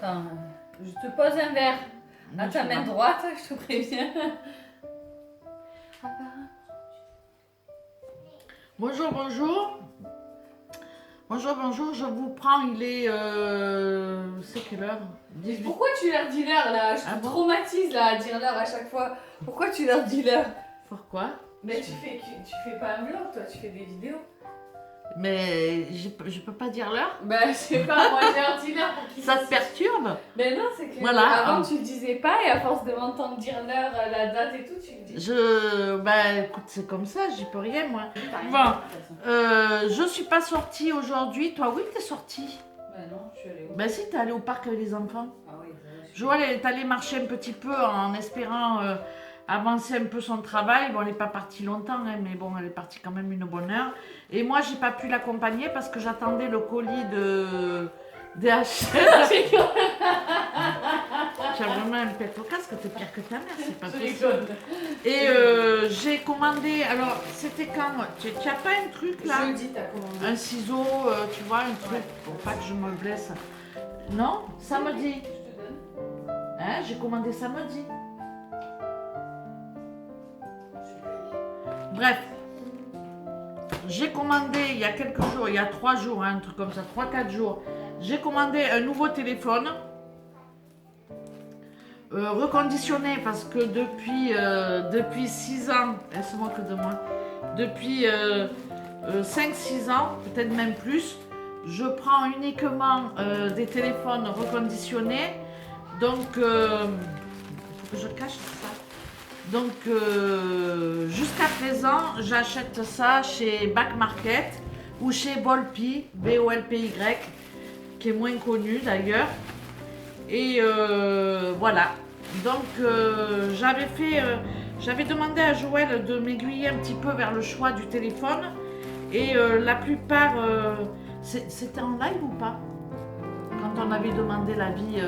attends. Je te pose un verre à ta main droite, je te préviens. Bonjour, bonjour. Bonjour, bonjour, je vous prends, il est... c'est quelle heure? 18. Pourquoi tu leur dis l'heure là? Je te traumatise là à dire l'heure à chaque fois. Pourquoi tu leur dis l'heure? Pourquoi? Mais tu fais pas un vlog, toi, tu fais des vidéos. Mais je peux pas dire l'heure? Bah je sais pas, moi je leur dis l'heure pour qu'ils... Ça te perturbe? Mais non, c'est que voilà. Avant tu le disais pas et à force de m'entendre dire l'heure, la date et tout, tu le dis. Bah écoute, c'est comme ça, j'y peux rien moi. Bon, je suis pas sortie aujourd'hui. Toi, oui, t'es sortie? Bah non, je suis allée où? Bah si, t'es allée au parc avec les enfants. Ah oui, Joël est allée marcher un petit peu en espérant avancer un peu son travail. Bon, elle n'est pas partie longtemps, hein, mais bon, elle est partie quand même une bonne heure. Et moi, j'ai pas pu l'accompagner parce que j'attendais le colis de DHL. Tu as vraiment un pet au casque, t'es pire que ta mère, c'est pas possible. Et j'ai commandé, alors c'était quand? Tu as pas un truc là? Jeudi, t'as commandé. Un ciseau, tu vois, un truc pour pas que je me blesse. Non? Samedi. Hein, j'ai commandé samedi. Bref, j'ai commandé il y a quelques jours, il y a 3 jours, hein, un truc comme ça, 3-4 jours, j'ai commandé un nouveau téléphone reconditionné parce que depuis 6 ans, elle se moque de moi, depuis 5-6 ans, peut-être même plus, je prends uniquement des téléphones reconditionnés. Donc, il faut que je cache ça. Donc, jusqu'à présent, j'achète ça chez Back Market ou chez Volpi, B-O-L-P-Y, qui est moins connu d'ailleurs. Et voilà. Donc, j'avais demandé à Joël de m'aiguiller un petit peu vers le choix du téléphone. Et la plupart, c'était en live ou pas? Quand on avait demandé l'avis.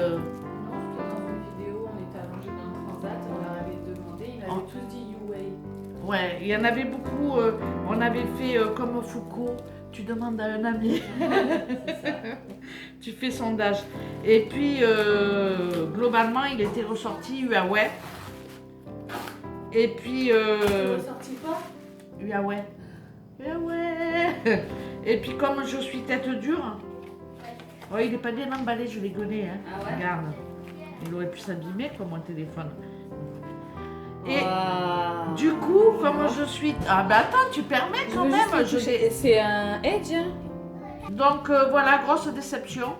Ouais, il y en avait beaucoup. On avait fait comme Foucault, tu demandes à un ami. Tu fais sondage. Et puis, globalement, il était ressorti Huawei. Et puis. Ressorti quoi? Huawei. Huawei. Et puis, comme je suis tête dure. Oh, il n'est pas bien emballé, je l'ai gueulé. Hein. Ah ouais? Regarde. Il aurait pu s'abîmer comme mon téléphone. Et du coup, comme je suis... Ah bah attends, tu permets quand même. C'est un Edge, hein? Donc voilà, grosse déception.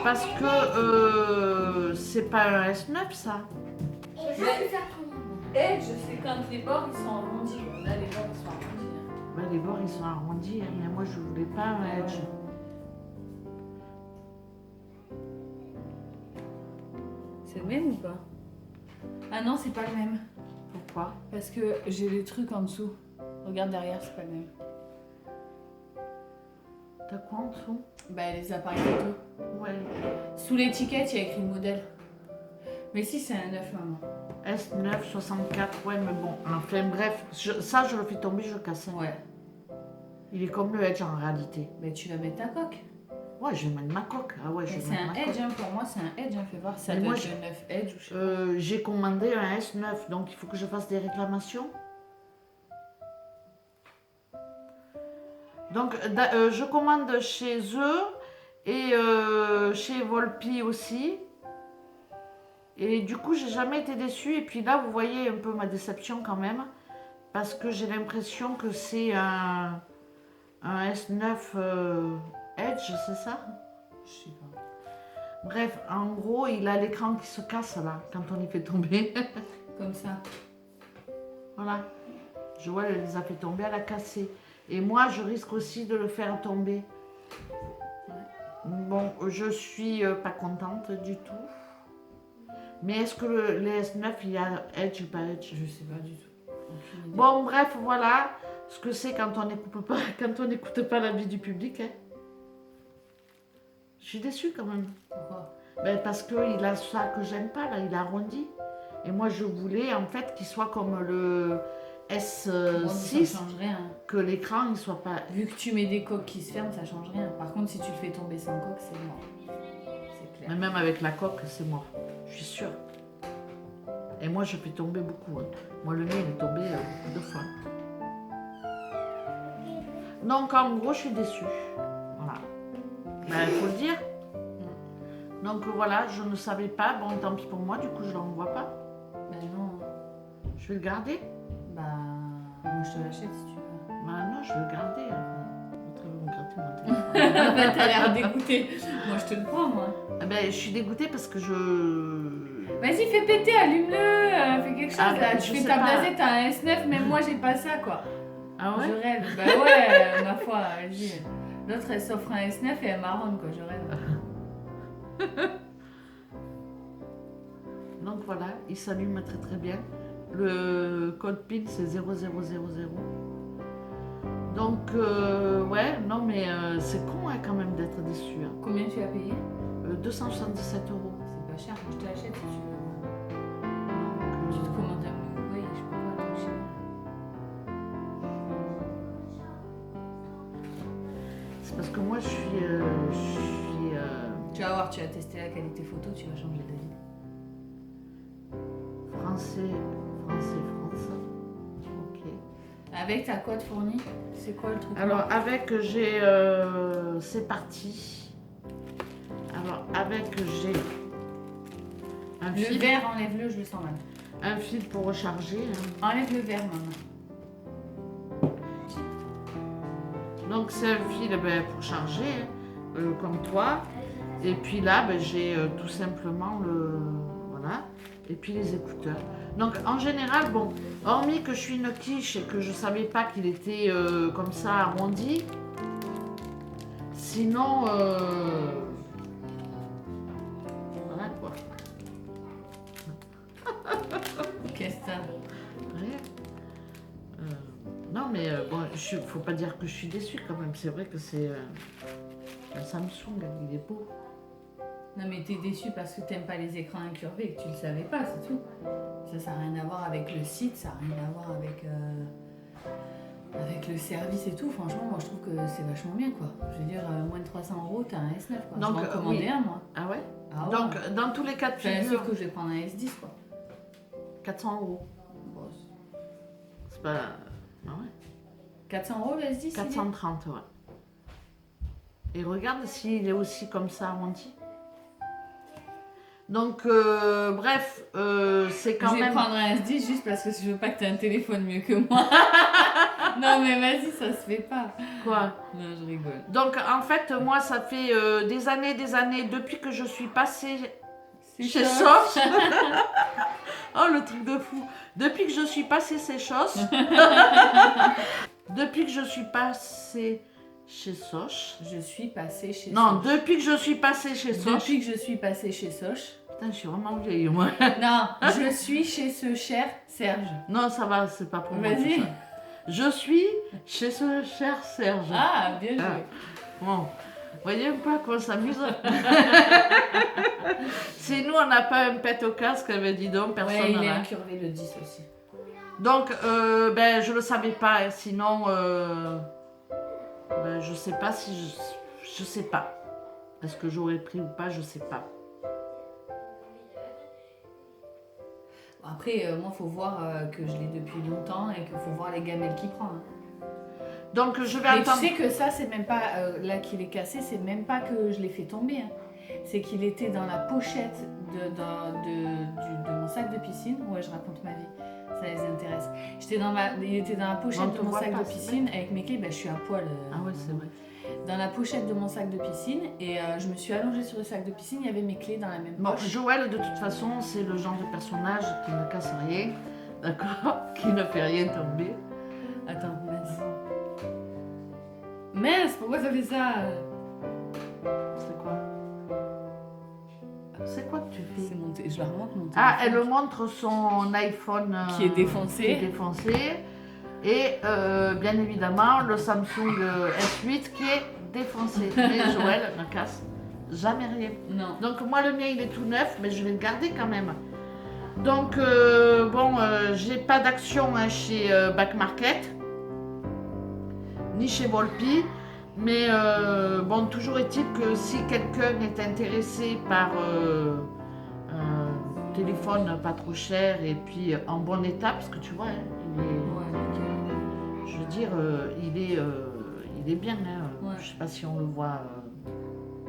Parce que c'est pas un S9 ça. Edge, c'est quand les bords ils sont arrondis. Là, les bords ils sont arrondis. Bah, les bords ils sont arrondis, hein, mais moi je voulais pas un Edge. C'est le même ou pas? Ah non, c'est pas le même. Pourquoi? Parce que j'ai les trucs en dessous. Regarde derrière, c'est pas le même. T'as quoi en dessous? Bah les appareils photo. Ouais. Sous l'étiquette, il y a écrit le modèle. Mais si, c'est un 9, maman. S9 64, ouais, mais bon. Enfin bref, ça je le fais tomber, je le casse. Ouais. Il est comme le Edge en réalité. Mais tu vas mettre ta coque. Ouais, je vais mettre ma coque. Ah ouais, c'est un Edge, hein, pour moi, c'est un Edge. Hein, fais voir, ça doit être le 9 Edge ou je sais pas. J'ai commandé un S9, donc il faut que je fasse des réclamations. Donc, je commande chez eux et chez Volpi aussi. Et du coup, j'ai jamais été déçue. Et puis là, vous voyez un peu ma déception quand même. Parce que j'ai l'impression que c'est un S9 Edge, c'est ça? Je sais pas. Bref, en gros, il a l'écran qui se casse là, quand on y fait tomber. Comme ça. Voilà. Joël les a fait tomber, elle a cassé. Et moi, je risque aussi de le faire tomber. Ouais. Bon, je suis pas contente du tout. Mais est-ce que les S9, il y a Edge ou pas Edge? Je sais pas du tout. Bon, bref, voilà ce que c'est quand on n'écoute pas l'avis du public. Hein. Je suis déçue quand même. Pourquoi? Ben, parce qu'il a ça que j'aime pas, là, il a arrondi. Et moi, je voulais en fait qu'il soit comme le S6, bon, ça change rien. Que l'écran il soit pas... Vu que tu mets des coques qui se ferment, ça change rien. Par contre, si tu le fais tomber sans coque, c'est mort. c'est clair. Mais même avec la coque, c'est mort. Je suis sûre. Et moi, je fais tomber beaucoup. Hein. Moi, le mien, il est tombé beaucoup de fois. Donc, en gros, je suis déçue. Voilà. Ben, il faut le dire. Donc, voilà, je ne savais pas. Bon, tant pis pour moi, du coup, je ne l'envoie pas. Ben non. Je vais le garder. Bah, moi je te l'achète si tu veux. Ben non, je vais le garder. Vous me gratter mon téléphone. Bah, t'as l'air dégoûté. Moi je te le prends, moi. Eh ben, je suis dégoûtée parce que je... Vas-y, fais péter, allume-le, fais quelque chose. Ah, là. je Tu fais sais ta pas. blasée, t'as un S9, même moi j'ai pas ça quoi. Ah ouais? Je rêve. Bah ouais, ma foi, vas-y. L'autre elle s'offre un S9 et elle marronne quoi, je rêve. Donc voilà, il s'allume très très bien. Le code PIN c'est 0000. Donc ouais, non mais c'est con hein, quand même d'être déçu. Hein. Combien tu as payé? 277 €. C'est pas cher, moi je te l'achète si tu veux. Donc, Tu te commandes un oui, je peux pas trop cher. c'est parce que moi je suis Tu vas voir, tu vas tester la qualité photo, tu vas changer d'avis. français. Ok. Avec ta code fournie, c'est quoi le truc? Alors avec j'ai c'est parti. Alors avec j'ai un Le fil, verre, enlève-le, je le sens mal. un fil pour recharger. Hein. Enlève le verre, maman. Donc c'est un fil ben, pour charger, hein, comme toi. Et puis là, ben, j'ai tout simplement le... Voilà. Et puis les écouteurs. Donc en général, bon, hormis que je suis une quiche et que je savais pas qu'il était comme ça arrondi, sinon... Voilà quoi. Qu'est-ce que t'as? Ouais. Non mais bon, faut pas dire que je suis déçue quand même. C'est vrai que c'est un Samsung, il est beau. Non mais t'es déçu parce que t'aimes pas les écrans incurvés et que tu le savais pas, c'est tout. Ça n'a rien à voir avec le site, ça n'a rien à voir avec le service et tout. Franchement, moi je trouve que c'est vachement bien quoi. Je veux dire, moins de 300 €, t'as un S9 quoi. Donc, je vais en commander oui. un moi. Ah ouais. Ah ouais. Donc dans tous les cas de Enfin, figure, sauf que je vais prendre un S10 quoi. 400 €. Bon, C'est pas... Ah ouais. 400 € le S10 430, ouais. Et regarde s'il est aussi comme ça arrondi. Donc, bref, c'est quand Je vais même... prendre un S10 juste parce que je veux pas que t'aies un téléphone mieux que moi. Non mais vas-y, ça se fait pas. Quoi? Non, je rigole. Donc, en fait, moi, ça fait des années, depuis que je suis passée chez Soch. Oh, le truc de fou. Depuis que je suis passée chez Soch. Depuis que je suis passée chez Soch. Je suis passée chez Non, Soch. depuis que je suis passée chez Soch. Depuis que je suis passée chez Soch. Putain, je suis vraiment vieille, moi. Non, je suis chez ce cher Serge. Non, ça va, c'est pas pour moi. Vas-y. tout ça. Je suis chez ce cher Serge. Ah, bien joué. Ah. Bon, voyez pas qu'on s'amuse. Si nous, on n'a pas un pet au casque, elle me dit donc, personne Ouais, il n'en est a. incurvé le 10 aussi. Donc, ben, je le savais pas, hein, sinon, ben, je sais pas si je sais pas. Est-ce que j'aurais pris ou pas, je sais pas. Après, moi, faut voir que je l'ai depuis longtemps et qu'il faut voir les gamelles qu'il prend. Hein. Donc, je vais Mais tu attendre. sais que ça, c'est même pas, là qu'il est cassé, c'est même pas que je l'ai fait tomber. Hein. C'est qu'il était dans la pochette de mon sac de piscine. Ouais, je raconte ma vie, ça les intéresse. Il était dans la pochette On de te mon voit sac pas, de piscine avec mes clés. Ben, je suis à poil. Ah ouais, c'est vrai. Dans la pochette de mon sac de piscine et je me suis allongée sur le sac de piscine, il y avait mes clés dans la même Bon, poche. Joël, de toute façon, c'est le genre de personnage qui ne casse rien, d'accord? Qui ne fait rien tomber. Attends, mince. Mince, pourquoi ça fait ça? C'est quoi? C'est quoi que tu fais? Je la remonte mon téléphone. Ah, elle montre son iPhone Qui est défoncé. qui est défoncé. Et bien évidemment, le Samsung S8 qui est défoncé. Mais Joël ne casse jamais rien. Non. Donc moi, le mien, il est tout neuf, mais je vais le garder quand même. Donc, bon, j'ai pas d'action hein, chez Back Market, ni chez Volpi. Mais bon, toujours est-il que si quelqu'un est intéressé par un téléphone pas trop cher et puis en bon état, parce que tu vois, hein, il est, Ouais, nickel. je veux dire, il est bien. Hein. Ouais. Je sais pas si on le voit.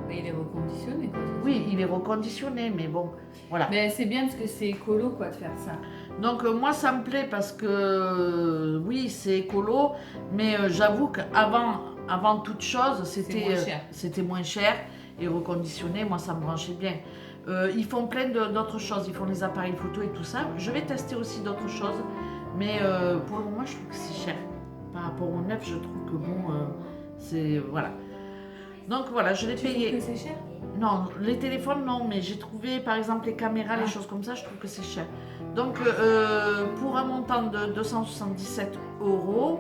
Mais il est reconditionné, quoi. Oui, il est reconditionné, mais bon, voilà. Mais c'est bien parce que c'est écolo, quoi, de faire ça. Donc moi ça me plaît parce que oui c'est écolo, mais j'avoue qu'avant toute chose c'était moins cher et reconditionné, moi ça me branchait bien. Ils font plein d'autres choses, ils font les appareils photo et tout ça. Je vais tester aussi d'autres choses, mais pour le moment je trouve que c'est cher. Par rapport au neuf je trouve que bon, c'est voilà. Donc voilà, je l'ai payé. Tu trouves que c'est cher? Non, les téléphones, non, mais j'ai trouvé par exemple les caméras, les choses comme ça, je trouve que c'est cher. Donc pour un montant de 277 €,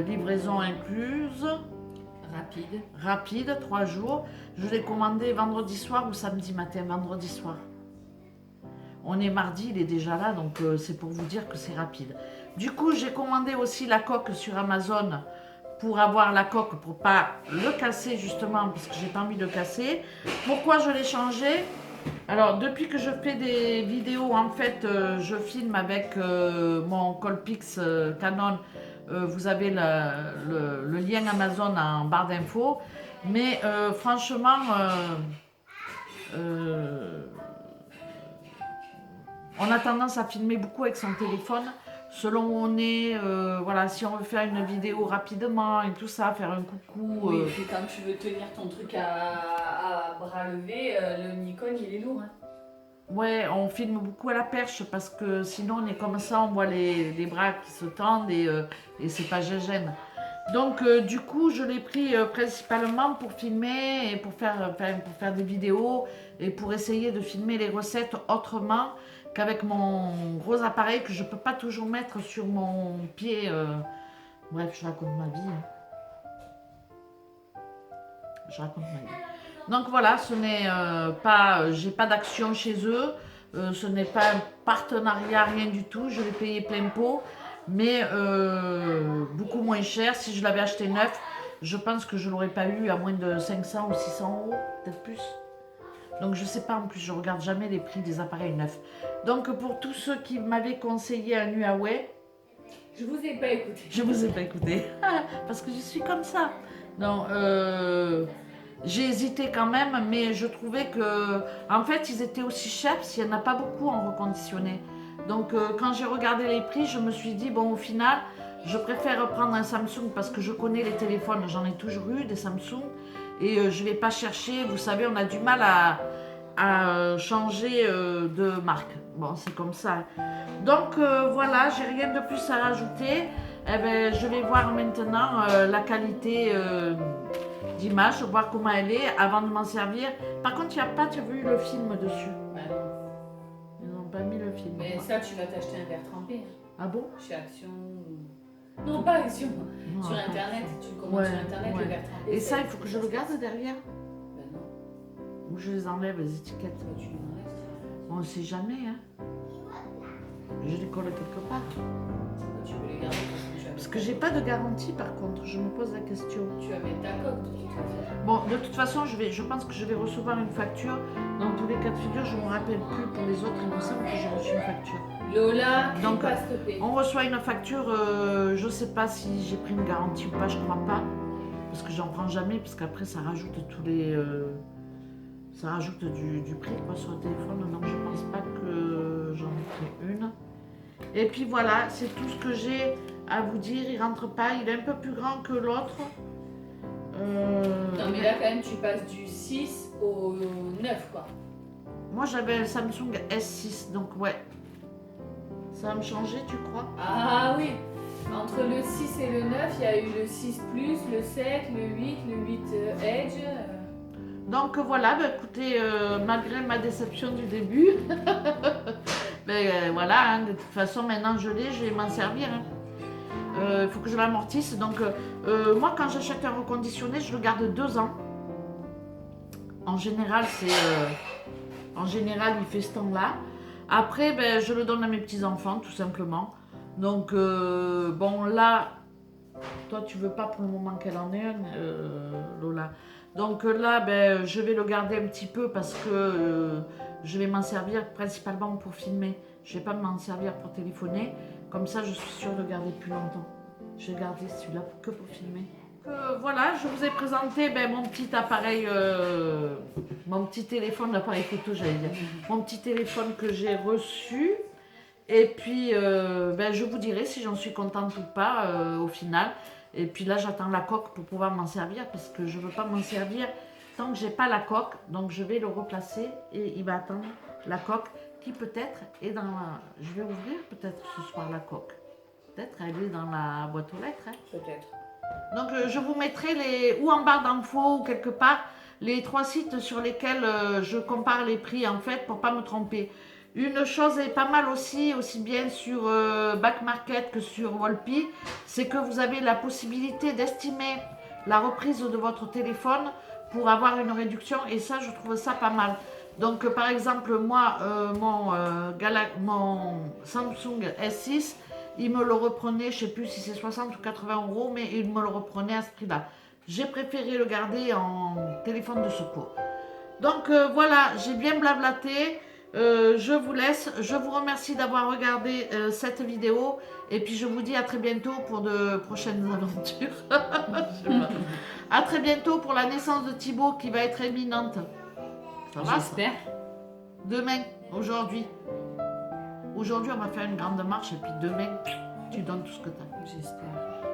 livraison incluse, rapide, 3 jours, je l'ai commandé vendredi soir ou samedi matin, vendredi soir. On est mardi, il est déjà là, donc c'est pour vous dire que c'est rapide. Du coup, j'ai commandé aussi la coque sur Amazon pour avoir la coque, pour pas le casser justement, parce que j'ai pas envie de le casser. Pourquoi je l'ai changé? Alors, depuis que je fais des vidéos, en fait, je filme avec mon Colpix Canon. Vous avez le lien Amazon en barre d'infos. Mais franchement, on a tendance à filmer beaucoup avec son téléphone. Selon où on est, voilà, si on veut faire une vidéo rapidement et tout ça, faire un coucou. Oui, et puis quand tu veux tenir ton truc à bras levés, le Nikon il est lourd. Hein. Ouais, on filme beaucoup à la perche parce que sinon on est comme ça, on voit les bras qui se tendent et c'est pas gêne. Donc du coup, je l'ai pris principalement pour filmer et pour faire des vidéos et pour essayer de filmer les recettes autrement qu'avec mon gros appareil que je peux pas toujours mettre sur mon pied. Bref, je raconte ma vie. Je raconte ma vie. Donc voilà, ce n'est pas, j'ai pas d'action chez eux. Ce n'est pas un partenariat, rien du tout. Je l'ai payé plein pot, mais beaucoup moins cher. Si je l'avais acheté neuf, je pense que je l'aurais pas eu à moins de 500 ou 600 €, peut-être plus. Donc je sais pas, en plus je regarde jamais les prix des appareils neufs. Donc pour tous ceux qui m'avaient conseillé un Huawei, je vous ai pas écouté. Je vous ai pas écouté parce que je suis comme ça. Donc j'ai hésité quand même, mais je trouvais que en fait ils étaient aussi chers parce qu'il n'y en a pas beaucoup en reconditionné. Donc quand j'ai regardé les prix, je me suis dit bon au final je préfère prendre un Samsung parce que je connais les téléphones, j'en ai toujours eu des Samsung et je vais pas chercher. Vous savez, on a du mal à changer de marque. Bon, c'est comme ça. Donc voilà, j'ai rien de plus à rajouter. Eh ben, je vais voir maintenant la qualité d'image, voir comment elle est avant de m'en servir. Par contre, tu as vu le film dessus? Bah non. Ils n'ont pas mis le film. Mais quoi. ça, tu vas t'acheter un verre trempé. Hein. Ah bon? Chez Action. Non, pas Action. Non, Sur attends. Internet, tu le commandes Ouais, sur Internet, ouais. le verre trempé. Et ça, il faut que je le garde derrière? Bah non. Ou je les enlève, les étiquettes? Toi, tu en restes. On ne sait jamais, hein. Je les colle quelque part. Tu peux les garder Parce que j'ai pas de garantie par contre, je me pose la question. Tu vas mettre ta coque de toute façon. Bon, de toute façon, je pense que je vais recevoir une facture. Dans tous les cas de figure, je ne me rappelle plus pour les autres, il me semble que j'ai reçu une facture. Lola, Donc, pas stopper. On reçoit une facture, je ne sais pas si j'ai pris une garantie ou pas, je crois pas. Parce que j'en prends jamais, parce qu'après ça rajoute tous les. Ça rajoute du prix quoi, sur le téléphone, donc je pense pas que j'en ai pris une. Et puis voilà, c'est tout ce que j'ai à vous dire. Il rentre pas, il est un peu plus grand que l'autre. Non mais là quand même tu passes du 6 au 9 quoi. Moi j'avais le Samsung S6, donc ouais. Ça va me changer, tu crois? Ah oui. Entre le 6 et le 9, il y a eu le 6 Plus, le 7, le 8, le 8 Edge. Donc voilà, bah, écoutez, malgré ma déception du début, voilà, hein, de toute façon maintenant je l'ai, je vais m'en servir. Il faut que je l'amortisse. Donc moi quand j'achète un reconditionné, je le garde 2 ans. En général, il fait ce temps-là. Après, ben, je le donne à mes petits-enfants, tout simplement. Donc bon là, Toi, tu veux pas pour le moment qu'elle en ait un, Lola. Donc là, ben, je vais le garder un petit peu parce que je vais m'en servir principalement pour filmer. Je vais pas m'en servir pour téléphoner. Comme ça, je suis sûre de garder plus longtemps. Je vais garder celui-là que pour filmer. Voilà, je vous ai présenté ben, mon petit appareil, mon petit téléphone, l'appareil photo, j'allais dire. Mon petit téléphone que j'ai reçu. Et puis, ben, je vous dirai si j'en suis contente ou pas au final. Et puis là, j'attends la coque pour pouvoir m'en servir parce que je ne veux pas m'en servir tant que j'ai pas la coque. Donc, je vais le replacer et il va attendre la coque qui peut-être est dans la... Je vais ouvrir peut-être ce soir la coque. Peut-être elle est dans la boîte aux lettres. Hein. Peut-être. Donc, je vous mettrai les... ou en barre d'infos ou quelque part les 3 sites sur lesquels je compare les prix en fait pour pas me tromper. Une chose est pas mal aussi bien sur Back Market que sur Wallapie, c'est que vous avez la possibilité d'estimer la reprise de votre téléphone pour avoir une réduction et ça, je trouve ça pas mal. Donc, par exemple, moi, mon Samsung S6, il me le reprenait, je sais plus si c'est 60 ou 80 euros, mais il me le reprenait à ce prix-là. J'ai préféré le garder en téléphone de secours. Donc voilà, j'ai bien blablaté. Je vous laisse. Je vous remercie d'avoir regardé cette vidéo. Et puis je vous dis à très bientôt pour de prochaines aventures. À très bientôt pour la naissance de Thibaut qui va être imminente. Ça va, J'espère. demain, aujourd'hui. Aujourd'hui, on va faire une grande marche. Et puis demain, tu donnes tout ce que tu as. J'espère.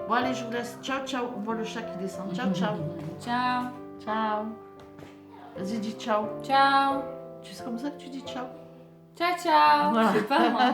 Bon, allez, je vous laisse. Ciao, ciao. On voit le chat qui descend. Ciao, ciao. Ciao. Ciao. Vas-y, dis ciao. Ciao. C'est comme ça que tu dis ciao. Ciao, ciao. Voilà. Je sais pas moi.